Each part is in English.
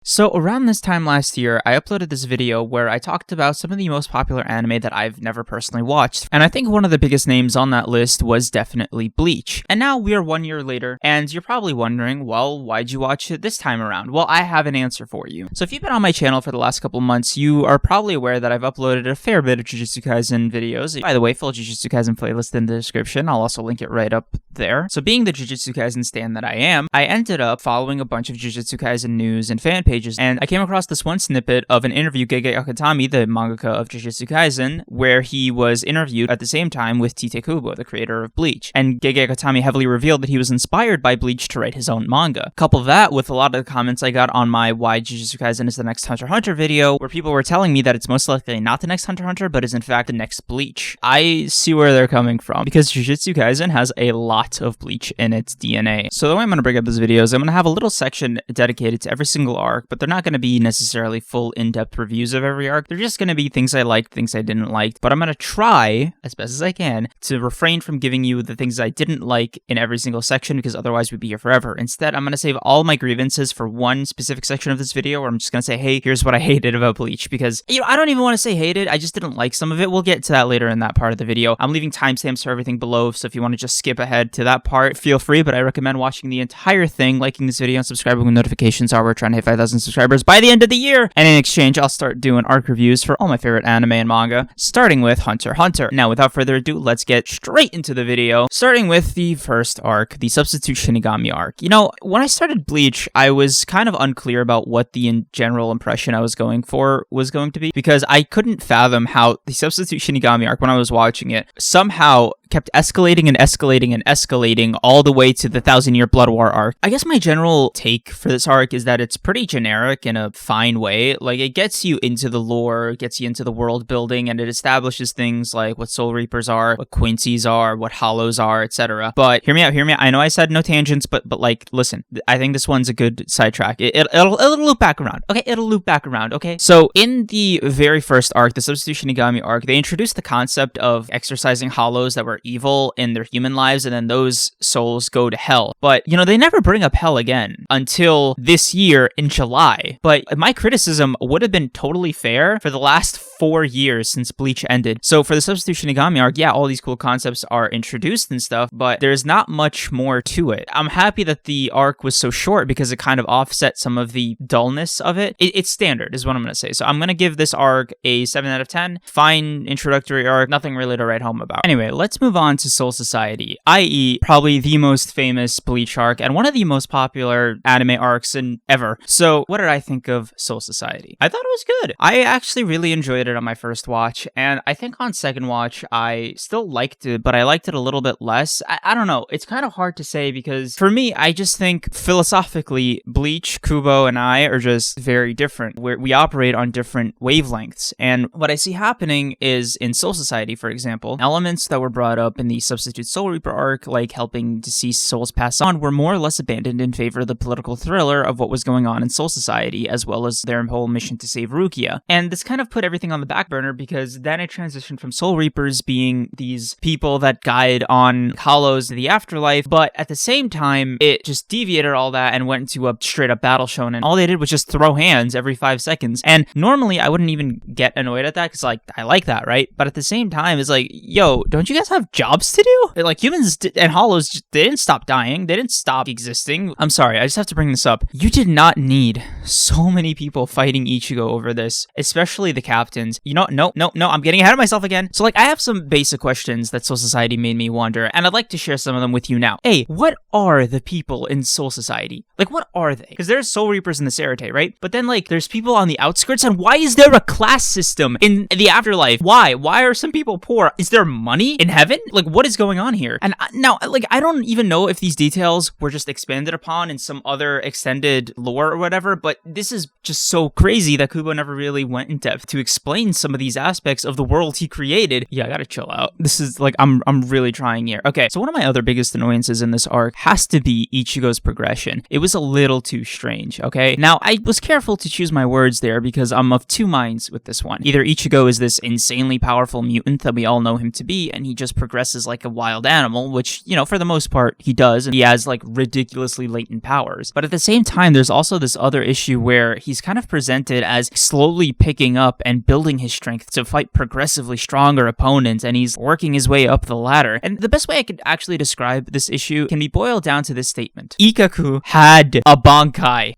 So around this time last year, I uploaded this video where I talked about some of the most popular anime that I've never personally watched, and I think one of the biggest names on that list was definitely Bleach. And now we are 1 year later, and you're probably wondering, well, why'd you watch it this time around? Well, I have an answer for you. So if you've been on my channel for the last couple months, you are probably aware that I've uploaded a fair bit of Jujutsu Kaisen videos. By the way, full Jujutsu Kaisen playlist in the description. I'll also link it right up there. So being the Jujutsu Kaisen stan that I am, I ended up following a bunch of Jujutsu Kaisen news and fan pages, and I came across this one snippet of an interview Gege Akutami, the mangaka of Jujutsu Kaisen, where he was interviewed at the same time with Tite Kubo, the creator of Bleach. And Gege Akutami heavily revealed that he was inspired by Bleach to write his own manga. Couple that with a lot of the comments I got on my Why Jujutsu Kaisen is the next Hunter x Hunter video, where people were telling me that it's most likely not the next Hunter x Hunter, but is in fact the next Bleach. I see where they're coming from, because Jujutsu Kaisen has a lot of Bleach in its DNA. So the way I'm going to break up this video is I'm going to have a little section dedicated to every single arc, but they're not going to be necessarily full in-depth reviews of every arc. They're just going to be things I liked, things I didn't like, but I'm going to try, as best as I can, to refrain from giving you the things I didn't like in every single section, because otherwise we'd be here forever. Instead, I'm going to save all my grievances for one specific section of this video, where I'm just going to say, hey, here's what I hated about Bleach, because, I don't even want to say hated, I just didn't like some of it. We'll get to that later in that part of the video. I'm leaving timestamps for everything below, so if you want to just skip ahead to that part, feel free, but I recommend watching the entire thing, liking this video, and subscribing when notifications are. We're trying to hit 5,000 subscribers by the end of the year, and in exchange, I'll start doing arc reviews for all my favorite anime and manga, starting with Hunter x Hunter. Now, without further ado, let's get straight into the video, starting with the first arc, the Substitute Shinigami arc. When I started Bleach, I was kind of unclear about what the general impression I was going for was going to be, because I couldn't fathom how the Substitute Shinigami arc, when I was watching it, somehow kept escalating and escalating and escalating all the way to the 1,000-Year Blood War arc. I guess my general take for this arc is that it's pretty generic in a fine way. Like, it gets you into the lore, gets you into the world building, and it establishes things like what Soul Reapers are, what Quincy's are, what Hollows are, etc. But hear me out. I know I said no tangents, but like, listen, I think this one's a good sidetrack. It'll loop back around. Okay, it'll loop back around. Okay, so in the very first arc, the Substitute Shinigami arc, they introduced the concept of exorcising Hollows that were evil in their human lives, and then those souls go to hell. But, they never bring up hell again until this year in July. But my criticism would have been totally fair for the last 4 years since Bleach ended. So for the Substitute Shinigami arc, yeah, all these cool concepts are introduced and stuff, but there's not much more to it. I'm happy that the arc was so short because it kind of offset some of the dullness of it. It's standard, is what I'm going to say. So I'm going to give this arc a 7 out of 10. Fine introductory arc, nothing really to write home about. Anyway, let's move on to Soul Society, i.e. probably the most famous Bleach arc and one of the most popular anime arcs in ever. So what did I think of Soul Society? I thought it was good. I actually really enjoyed it on my first watch, and I think on second watch I still liked it, but I liked it a little bit less. I don't know. It's kind of hard to say, because for me, I just think philosophically, Bleach, Kubo, and I are just very different. We operate on different wavelengths, and what I see happening is in Soul Society, for example, elements that were brought up in the Substitute Soul Reaper arc, like helping deceased souls pass on, were more or less abandoned in favor of the political thriller of what was going on in Soul Society, as well as their whole mission to save Rukia. And this kind of put everything on the back burner, because then it transitioned from Soul Reapers being these people that guide on Hollows to the afterlife, but at the same time, it just deviated all that and went into a straight-up battle shonen. All they did was just throw hands every 5 seconds, and normally I wouldn't even get annoyed at that, because, like, I like that, right? But at the same time, it's like, yo, don't you guys have jobs to do? Like, humans and Hollows, they didn't stop dying. They didn't stop existing. I'm sorry, I just have to bring this up. You did not need so many people fighting Ichigo over this, especially the captains. No, I'm getting ahead of myself again. So, like, I have some basic questions that Soul Society made me wonder, and I'd like to share some of them with you now. Hey, what are the people in Soul Society? Like, what are they? Because there's Soul Reapers in the Serite, right? But then, like, there's people on the outskirts, and why is there a class system in the afterlife? Why? Why are some people poor? Is there money in heaven? Like, what is going on here? And now, like, I don't even know if these details were just expanded upon in some other extended lore or whatever, but this is just so crazy that Kubo never really went in depth to explain some of these aspects of the world he created. Yeah, I gotta chill out. This is, like, I'm really trying here. Okay, so one of my other biggest annoyances in this arc has to be Ichigo's progression. It was a little too strange, okay? Now, I was careful to choose my words there because I'm of two minds with this one. Either Ichigo is this insanely powerful mutant that we all know him to be, and he just progresses like a wild animal, which, for the most part, he does, and he has, like, ridiculously latent powers. But at the same time, there's also this other other issue where he's kind of presented as slowly picking up and building his strength to fight progressively stronger opponents, and he's working his way up the ladder. And the best way I could actually describe this issue can be boiled down to this statement. Ikkaku had a Bankai.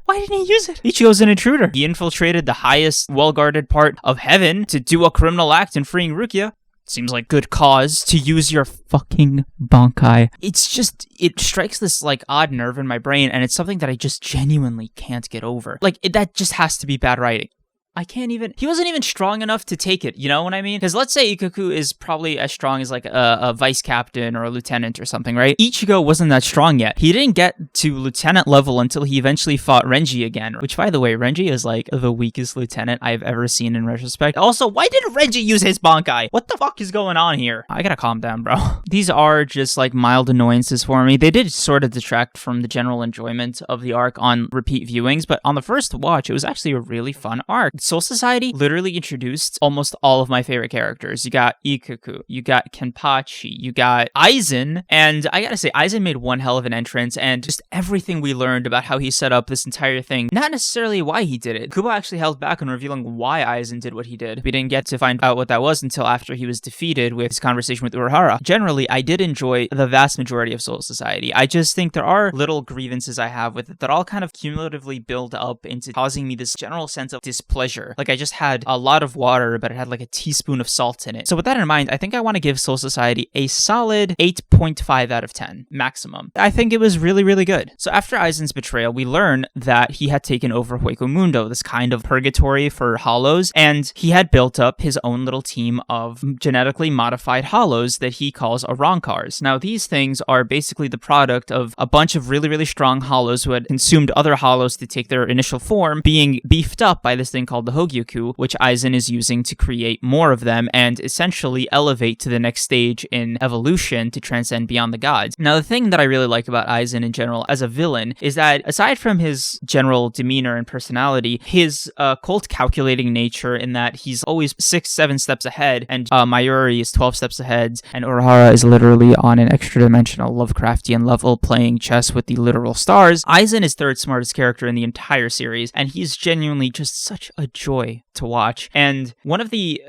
Why didn't he use it? Ichigo's an intruder. He infiltrated the highest, well-guarded part of heaven to do a criminal act in freeing Rukia. Seems like good cause to use your fucking Bankai. It's just, it strikes this like odd nerve in my brain, and it's something that I just genuinely can't get over. Like, that just has to be bad writing. He wasn't even strong enough to take it, you know what I mean? Because let's say Ikkaku is probably as strong as like a vice captain or a lieutenant or something, right? Ichigo wasn't that strong yet. He didn't get to lieutenant level until he eventually fought Renji again, which by the way, Renji is like the weakest lieutenant I've ever seen in retrospect. Also, why did Renji use his Bankai? What the fuck is going on here? I gotta calm down, bro. These are just like mild annoyances for me. They did sort of detract from the general enjoyment of the arc on repeat viewings, but on the first watch, it was actually a really fun arc. Soul Society literally introduced almost all of my favorite characters. You got Ikkaku, you got Kenpachi, you got Aizen, and I gotta say, Aizen made one hell of an entrance, and just everything we learned about how he set up this entire thing, not necessarily why he did it. Kubo actually held back on revealing why Aizen did what he did. We didn't get to find out what that was until after he was defeated with his conversation with Urahara. Generally, I did enjoy the vast majority of Soul Society. I just think there are little grievances I have with it that all kind of cumulatively build up into causing me this general sense of displeasure. Like, I just had a lot of water, but it had like a teaspoon of salt in it. So with that in mind, I think I want to give Soul Society a solid 8.5 out of 10, maximum. I think it was really, really good. So after Aizen's betrayal, we learn that he had taken over Hueco Mundo, this kind of purgatory for hollows, and he had built up his own little team of genetically modified hollows that he calls Arrancars. Now, these things are basically the product of a bunch of really, really strong hollows who had consumed other hollows to take their initial form, being beefed up by this thing called the Hogyoku, which Aizen is using to create more of them and essentially elevate to the next stage in evolution to transcend beyond the gods. Now, the thing that I really like about Aizen in general as a villain is that aside from his general demeanor and personality, his cold calculating nature in that he's always 6-7 steps ahead, and Mayuri is 12 steps ahead, and Urahara is literally on an extra-dimensional Lovecraftian level playing chess with the literal stars. Aizen is third smartest character in the entire series, and he's genuinely just such a joy to watch. And one of the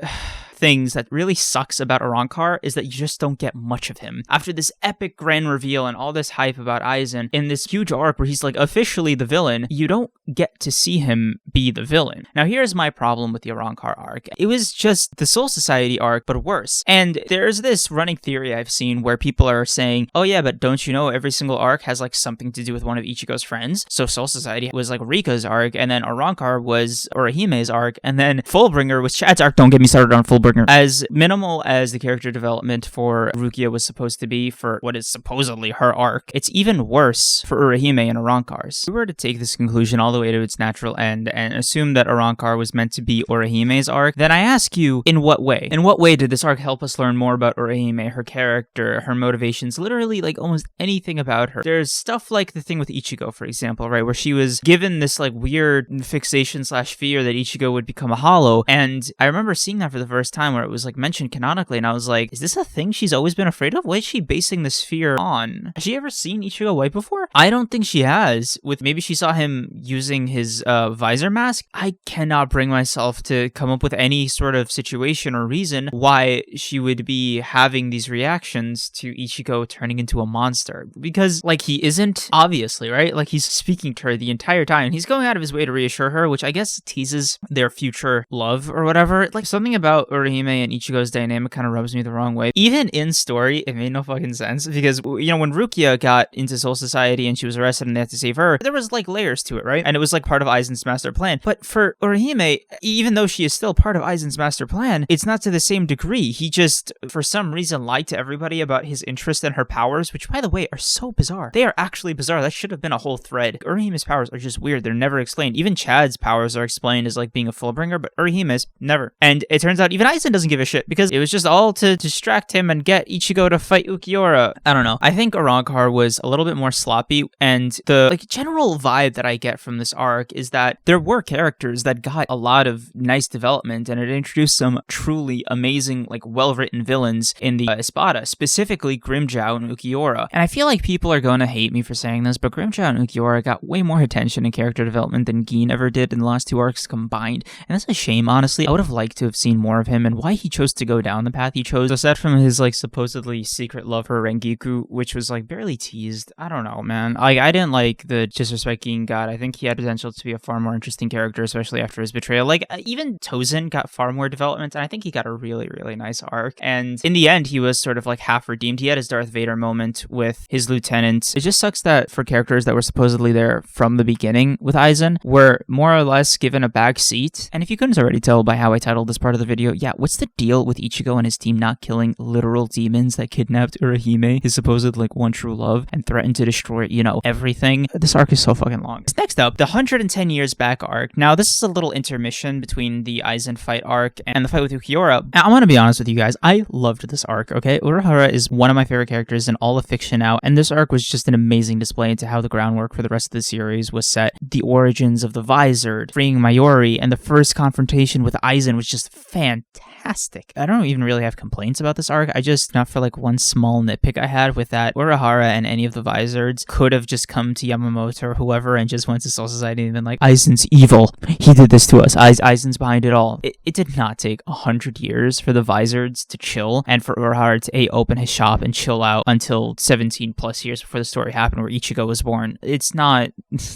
things that really sucks about Arrancar is that you just don't get much of him. After this epic grand reveal and all this hype about Aizen, in this huge arc where he's like officially the villain, you don't get to see him be the villain. Now here's my problem with the Arrancar arc. It was just the Soul Society arc, but worse. And there's this running theory I've seen where people are saying, oh yeah, but don't you know every single arc has like something to do with one of Ichigo's friends? So Soul Society was like Rika's arc, and then Arrancar was Orahime's arc, and then Fullbringer was Chad's arc. Don't get me started on Fullbringer. As minimal as the character development for Rukia was supposed to be for what is supposedly her arc, it's even worse for Urahime and Arrancar's. If we were to take this conclusion all the way to its natural end and assume that Arrancar was meant to be Orahime's arc, then I ask you, in what way? In what way did this arc help us learn more about Urahime, her character, her motivations, literally like almost anything about her? There's stuff like the thing with Ichigo, for example, right, where she was given this like weird fixation / fear that Ichigo would become a hollow, and I remember seeing that for the first time where it was like mentioned canonically, and I was like, is this a thing she's always been afraid of? What is she basing this fear on? Has she ever seen Ichigo white before? I don't think she has. With maybe she saw him using his visor mask. I cannot bring myself to come up with any sort of situation or reason why she would be having these reactions to Ichigo turning into a monster, because like he isn't, obviously, right? Like he's speaking to her the entire time. He's going out of his way to reassure her, which I guess teases their future love or whatever. Like something about Urahime and Ichigo's dynamic kind of rubs me the wrong way. Even in story, it made no fucking sense, because, you know, when Rukia got into Soul Society and she was arrested and they had to save her, there was like layers to it, right? And it was like part of Aizen's master plan. But for Urahime, even though she is still part of Aizen's master plan, it's not to the same degree. He just, for some reason, lied to everybody about his interest in her powers, which, by the way, are so bizarre. They are actually bizarre. That should have been a whole thread. Urahime's powers are just weird. They're never explained. Even Chad's powers are explained as like being a Fullbringer, but Urahime's never. And it turns out even Aizen doesn't give a shit because it was just all to distract him and get Ichigo to fight Ukiura. I don't know. I think Arrancar was a little bit more sloppy, and the general vibe that I get from this arc is that there were characters that got a lot of nice development, and it introduced some truly amazing, well-written villains in the Espada, specifically Grimmjow and Ukiura. And I feel like people are going to hate me for saying this, but Grimmjow and Ukiura got way more attention in character development than Gin ever did in the last 2 arcs combined. And that's a shame, honestly. I would have liked to have seen more of him and why he chose to go down the path he chose. Aside from his supposedly secret love for Rengiku, which was barely teased. I don't know, man. I didn't like the disrespect Gin got. I think he had potential to be a far more interesting character, especially after his betrayal. Even Tozen got far more development, and I think he got a really, really nice arc. And in the end, he was sort of half redeemed. He had his Darth Vader moment with his lieutenant. It just sucks that for characters that were supposedly there from the beginning with Aizen, were more or less given a back seat. And if you couldn't already tell by how I titled this part of the video, yeah, what's the deal with Ichigo and his team not killing literal demons that kidnapped Urahime, his supposed one true love, and threatened to destroy, everything? This arc is so fucking long. Next up, the 110 years back arc. Now, this is a little intermission between the Aizen fight arc and the fight with Ukiura. I want to be honest with you guys, I loved this arc, okay? Urahara is one of my favorite characters in all of fiction now, and this arc was just an amazing display into how the groundwork for the rest of the series was set. The origins of the Visored, freeing Mayuri, and the first confrontation with Aizen was just fantastic. I don't even really have complaints about this arc. I just, not for one small nitpick I had with that, Urahara and any of the Visoreds could have just come to Yamamoto or whoever and just went to Soul Society and been Aizen's evil. He did this to us. Aizen's behind it all. It did not take 100 years for the Visoreds to chill and for Urahara to open his shop and chill out until 17 plus years before the story happened where Ichigo was born. It's not...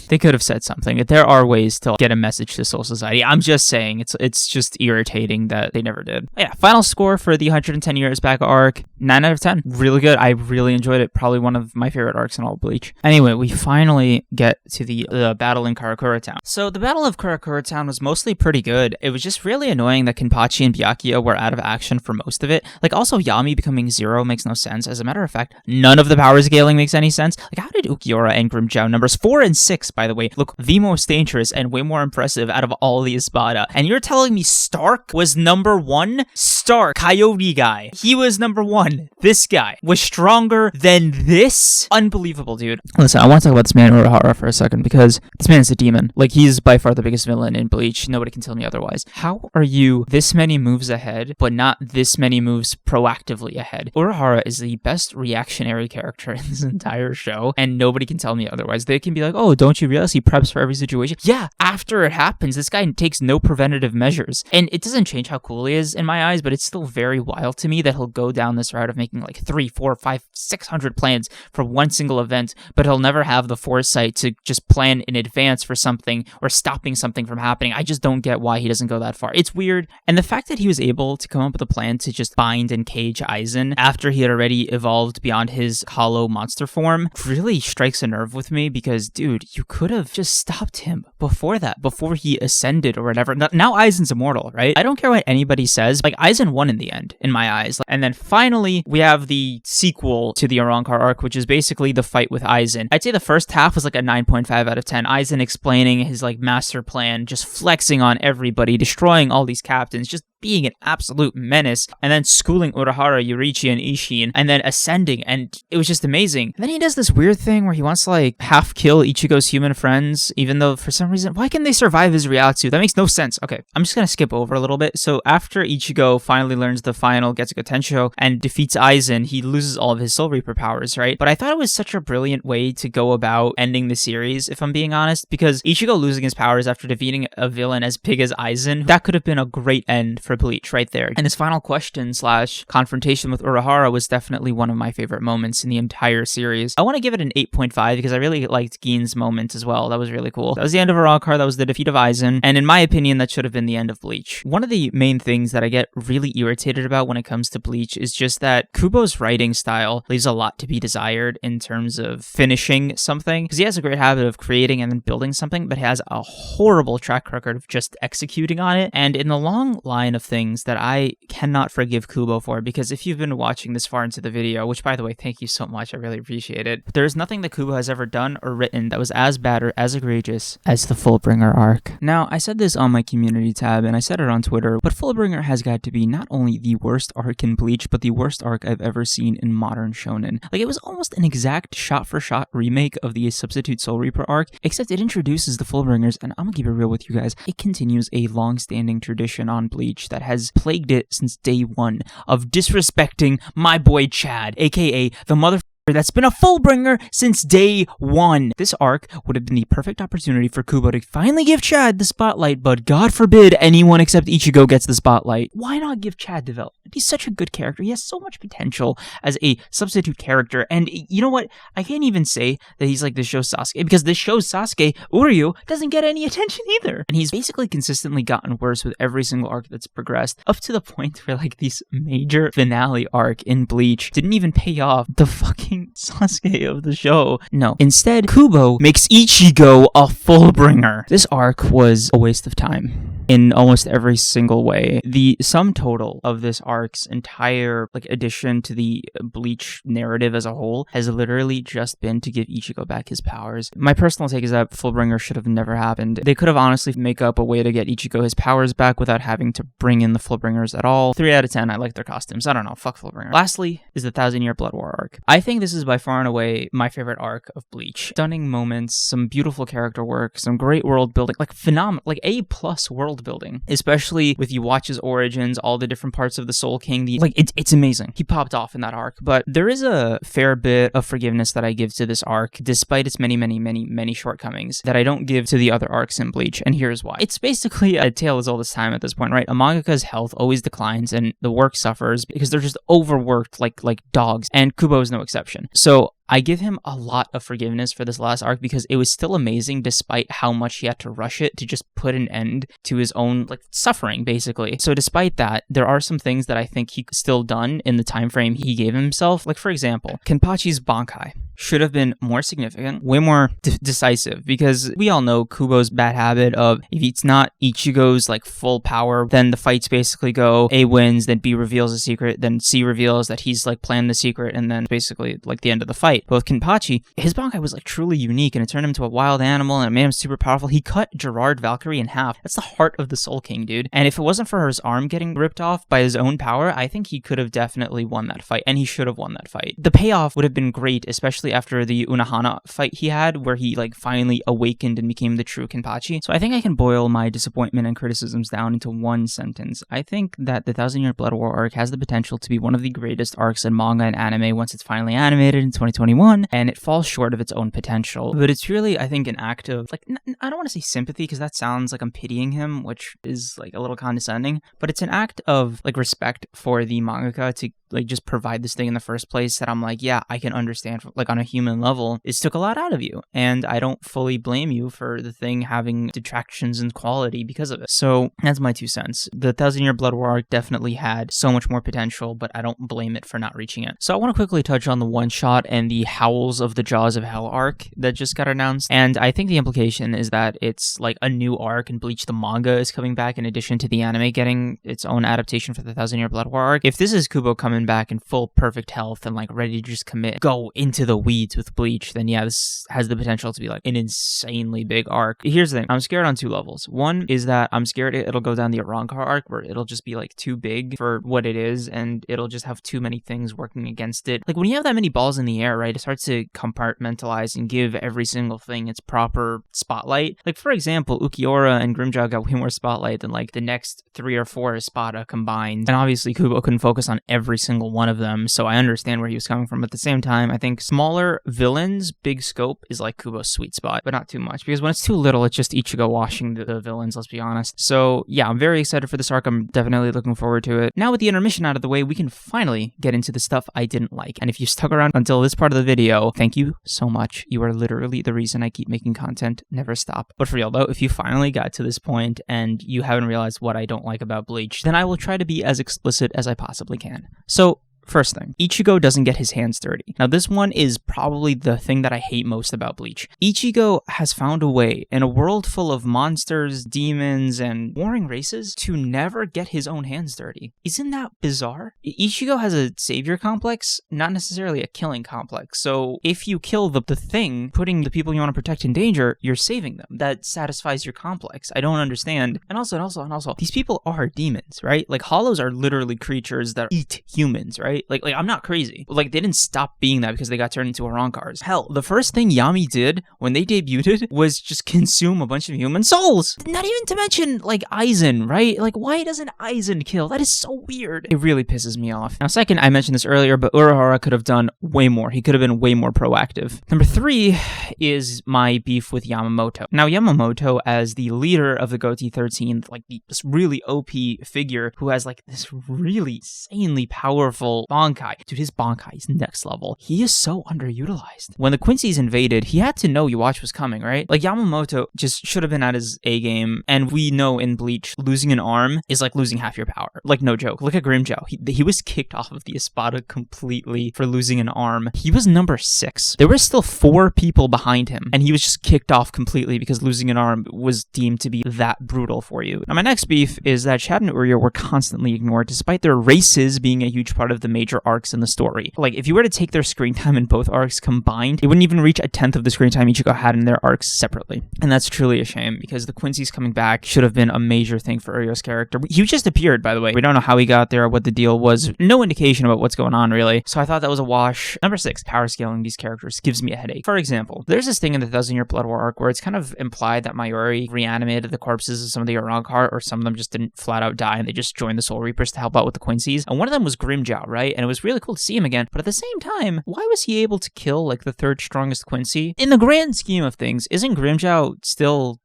They could have said something. There are ways to get a message to Soul Society. I'm just saying, it's just irritating that they never did. Yeah, final score for the 110 years back arc, 9 out of 10. Really good. I really enjoyed it. Probably one of my favorite arcs in all of Bleach. Anyway, we finally get to the battle in Karakura Town. So the battle of Karakura Town was mostly pretty good. It was just really annoying that Kenpachi and Byakuya were out of action for most of it. Also Yami becoming 0 makes no sense. As a matter of fact, none of the power scaling makes any sense. How did Ukiura and Grimmjow, numbers 4 and 6, by the way, look the most dangerous and way more impressive out of all the Espada? And you're telling me Stark was number 1? Stark, Coyote guy. He was number 1. This guy was stronger than this? Unbelievable, dude. Listen, I want to talk about this man Urahara for a second because this man is a demon. He's by far the biggest villain in Bleach. Nobody can tell me otherwise. How are you this many moves ahead, but not this many moves proactively ahead? Urahara is the best reactionary character in this entire show, and nobody can tell me otherwise. They can be oh, don't you realize he preps for every situation? Yeah, after it happens, this guy takes no preventative measures. And it doesn't change how cool he is in my eyes, but it's still very wild to me that he'll go down this route of making 3, 4, 5, 600 plans for one single event, but he'll never have the foresight to just plan in advance for something or stopping something from happening. I just don't get why he doesn't go that far. It's weird. And the fact that he was able to come up with a plan to just bind and cage Aizen after he had already evolved beyond his hollow monster form really strikes a nerve with me because, dude, you could have just stopped him before that, before he ascended or whatever. Now Aizen's immortal, right? I don't care what anybody says. Aizen won in the end, in my eyes. And then finally, we have the sequel to the Arrancar arc, which is basically the fight with Aizen. I'd say the first half was a 9.5 out of 10. Aizen explaining his master plan, just flexing on everybody, destroying all these captains, just being an absolute menace, and then schooling Urahara, Yurichi, and Ishin, and then ascending, and it was just amazing. And then he does this weird thing where he wants to half kill Ichigo's human friends, even though for some reason, why can they survive his Ryatsu? That makes no sense. Okay, I'm just gonna skip over a little bit. So after Ichigo finally learns the final Getsugo Tensho and defeats Aizen, he loses all of his Soul Reaper powers, right? But I thought it was such a brilliant way to go about ending the series, if I'm being honest, because Ichigo losing his powers after defeating a villain as big as Aizen, that could have been a great end for Bleach right there. And his final question / confrontation with Urahara was definitely one of my favorite moments in the entire series. I want to give it an 8.5 because I really liked Gin's moment as well. That was really cool. That was the end of Arrancar. That was the defeat of Aizen. And in my opinion, that should have been the end of Bleach. One of the main things that I get really irritated about when it comes to Bleach is just that Kubo's writing style leaves a lot to be desired in terms of finishing something, because he has a great habit of creating and then building something, but he has a horrible track record of just executing on it. And in the long line of of things that I cannot forgive Kubo for, because if you've been watching this far into the video, which by the way, thank you so much, I really appreciate it, there's nothing that Kubo has ever done or written that was as bad or as egregious as the Fullbringer arc. Now, I said this on my community tab and I said it on Twitter, but Fullbringer has got to be not only the worst arc in Bleach, but the worst arc I've ever seen in modern shonen. Like, it was almost an exact shot-for-shot remake of the Substitute Soul Reaper arc, except it introduces the Fullbringers, and I'm gonna keep it real with you guys, it continues a long-standing tradition on Bleach that has plagued it since day one of disrespecting my boy Chad, aka the mother that's been a Fullbringer since day one. This arc would have been the perfect opportunity for Kubo to finally give Chad the spotlight, but God forbid anyone except Ichigo gets the spotlight. Why not give Chad development? He's such a good character. He has so much potential as a substitute character, and you know what? I can't even say that he's like this show's Sasuke, because this show's Sasuke, Uryu, doesn't get any attention either. And he's basically consistently gotten worse with every single arc that's progressed, up to the point where like this major finale arc in Bleach didn't even pay off the fucking Sasuke of the show. No. Instead, Kubo makes Ichigo a Fullbringer. This arc was a waste of time in almost every single way. The sum total of this arc's entire addition to the Bleach narrative as a whole has literally just been to give Ichigo back his powers. My personal take is that Fullbringer should have never happened. They could have honestly make up a way to get Ichigo his powers back without having to bring in the Fullbringers at all. 3 out of 10, I like their costumes. I don't know, fuck Fullbringer. Lastly is the 1000-Year Blood War arc. I think this is by far and away my favorite arc of Bleach. Stunning moments, some beautiful character work, some great world building, phenomenal, A+ world building, especially with you watch his origins, all the different parts of the Soul King. It's amazing. He popped off in that arc, but there is a fair bit of forgiveness that I give to this arc, despite its many shortcomings, that I don't give to the other arcs in Bleach, and here's why. It's basically a tale as old as time at this point, right? A mangaka's health always declines, and the work suffers because they're just overworked like dogs, and Kubo is no exception. So I give him a lot of forgiveness for this last arc because it was still amazing despite how much he had to rush it to just put an end to his own suffering, basically. So despite that, there are some things that I think he still done in the time frame he gave himself. For example, Kenpachi's Bankai should have been more significant, way more decisive, because we all know Kubo's bad habit of, if it's not Ichigo's full power, then the fights basically go A wins, then B reveals a secret, then C reveals that he's planned the secret, and then basically the end of the fight. But with Kenpachi, his Bankai was truly unique, and it turned him into a wild animal, and it made him super powerful. He cut Gerard Valkyrie in half. That's the heart of the Soul King, dude. And if it wasn't for his arm getting ripped off by his own power, I think he could have definitely won that fight, and he should have won that fight. The payoff would have been great, especially after the Unohana fight he had, where he finally awakened and became the true Kenpachi. So I think I can boil my disappointment and criticisms down into one sentence. I think that the 1000-Year Blood War arc has the potential to be one of the greatest arcs in manga and anime once it's finally animated in 2021, and it falls short of its own potential. But it's really, I think, an act of, I don't want to say sympathy, because that sounds like I'm pitying him, which is a little condescending, but it's an act of respect for the mangaka to just provide this thing in the first place, that I'm yeah, I can understand, on a human level, it took a lot out of you, and I don't fully blame you for the thing having detractions in quality because of it. So that's my 2 cents. The 1000-Year Blood War arc definitely had so much more potential, but I don't blame it for not reaching it. So I want to quickly touch on the one-shot and the Howls of the Jaws of Hell arc that just got announced, and I think the implication is that it's a new arc, and Bleach the manga is coming back in addition to the anime getting its own adaptation for the 1000-Year Blood War arc. If this is Kubo coming back in full perfect health and ready to just go into the weeds with Bleach, then yeah, this has the potential to be an insanely big arc. Here's the thing, I'm scared on 2 levels. One is that I'm scared it'll go down the Arrancar arc, where it'll just be too big for what it is, and it'll just have too many things working against it. When you have that many balls in the air, right, it starts to compartmentalize and give every single thing its proper spotlight. For example, Ukiura and Grimmjow got way more spotlight than the next 3 or 4 Espada combined, and obviously Kubo couldn't focus on every single one of them, so I understand where he was coming from. But at the same time, I think smaller villains, big scope is Kubo's sweet spot, but not too much, because when it's too little, it's just Ichigo washing the villains, let's be honest. So yeah, I'm very excited for this arc. I'm definitely looking forward to it. Now with the intermission out of the way, we can finally get into the stuff I didn't like. And if you stuck around until this part of the video, thank you so much. You are literally the reason I keep making content. Never stop. But for real though, if you finally got to this point and you haven't realized what I don't like about Bleach, then I will try to be as explicit as I possibly can. So First thing, Ichigo doesn't get his hands dirty. Now, this one is probably the thing that I hate most about Bleach. Ichigo has found a way, in a world full of monsters, demons, and warring races, to never get his own hands dirty. Isn't that bizarre? Ichigo has a savior complex, not necessarily a killing complex. So if you kill the thing, putting the people you want to protect in danger, you're saving them. That satisfies your complex. I don't understand. And also, these people are demons, right? Like, hollows are literally creatures that eat humans, right? Like I'm not crazy. Like, they didn't stop being that because they got turned into Arrancars. Hell, the first thing Yami did when they debuted was just consume a bunch of human souls. Not even to mention, like, Aizen, right? Like, why doesn't Aizen kill? That is so weird. It really pisses me off. Now, second, I mentioned this earlier, but Urahara could have done way more. He could have been way more proactive. Number 3 is my beef with Yamamoto. Now, Yamamoto, as the leader of the Goti 13, like this really OP figure who has like this really insanely powerful Bankai. Dude, his Bankai is next level. He is so underutilized. When the Quincy's invaded, he had to know Yuachi was coming, right? Like, Yamamoto just should have been at his A game, and we know in Bleach, losing an arm is like losing half your power. Like, no joke. Look at Grimmjow. He was kicked off of the Espada completely for losing an arm. He was number 6. There were still 4 people behind him, and he was just kicked off completely because losing an arm was deemed to be that brutal for you. Now, my next beef is that Chad and Uryu were constantly ignored despite their races being a huge part of the major arcs in the story. Like, if you were to take their screen time in both arcs combined, it wouldn't even reach a 10th of the screen time Ichigo had in their arcs separately. And that's truly a shame, because the Quincy's coming back should have been a major thing for Uryu's character. He just appeared, by the way. We don't know how he got there, what the deal was. No indication about what's going on, really. So I thought that was a wash. Number 6, power scaling these characters gives me a headache. For example, there's this thing in the 1000-Year Blood War arc where it's kind of implied that Mayuri reanimated the corpses of some of the Arrancar, or some of them just didn't flat out die and they just joined the Soul Reapers to help out with the Quincy's. And one of them was Grimmjow, right? And it was really cool to see him again. But at the same time, why was he able to kill like the 3rd strongest Quincy? In the grand scheme of things, isn't Grimmjow still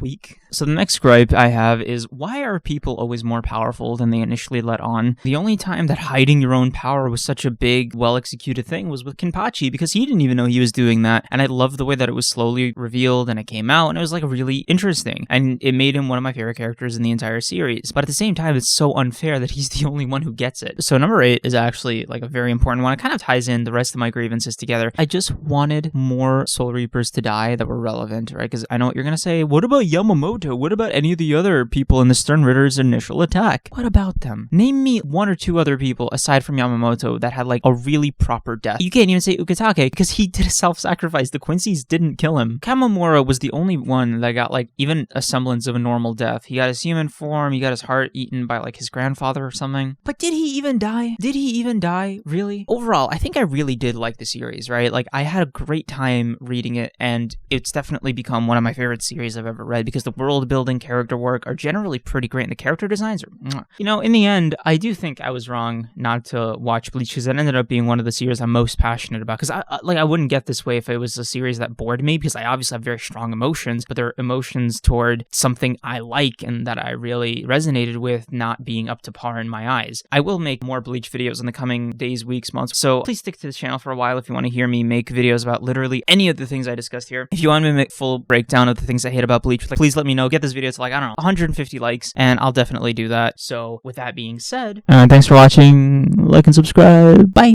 weak? So the next gripe I have is, why are people always more powerful than they initially let on? The only time that hiding your own power was such a big, well-executed thing was with Kenpachi, because he didn't even know he was doing that. And I loved the way that it was slowly revealed and it came out, and it was like really interesting. And it made him one of my favorite characters in the entire series. But at the same time, it's so unfair that he's the only one who gets it. So number 8 is actually like a very important one. It kind of ties in the rest of my grievances together. I just wanted more Soul Reapers to die that were relevant, right? Because I know what you're going to say. What about Yamamoto? What about any of the other people in the Stern Ritter's initial attack? What about them? Name me 1 or 2 other people aside from Yamamoto that had like a really proper death. You can't even say Ukitake because he did a self-sacrifice. The Quincy's didn't kill him. Kamamura was the only one that got like even a semblance of a normal death. He got his human form, he got his heart eaten by like his grandfather or something. But did he even die? Did he even die? Really? Overall, I think I really did like the series, right? Like, I had a great time reading it, and it's definitely become one of my favorite series I've ever read, because the world building, character work are generally pretty great, and the character designs are mwah. You know, in the end, I do think I was wrong not to watch Bleach, because it ended up being one of the series I'm most passionate about, because I wouldn't get this way if it was a series that bored me, because I obviously have very strong emotions, but they're emotions toward something I like and that I really resonated with not being up to par in my eyes. I will make more Bleach videos in the coming days, weeks, months, so please stick to the channel for a while if you want to hear me make videos about literally any of the things I discussed here. If you want me to make full breakdown of the things I hate about Bleach, like, please let me know. Get this video to like, I don't know, 150 likes, and I'll definitely do that. So with that being said, thanks for watching. Like and subscribe. Bye.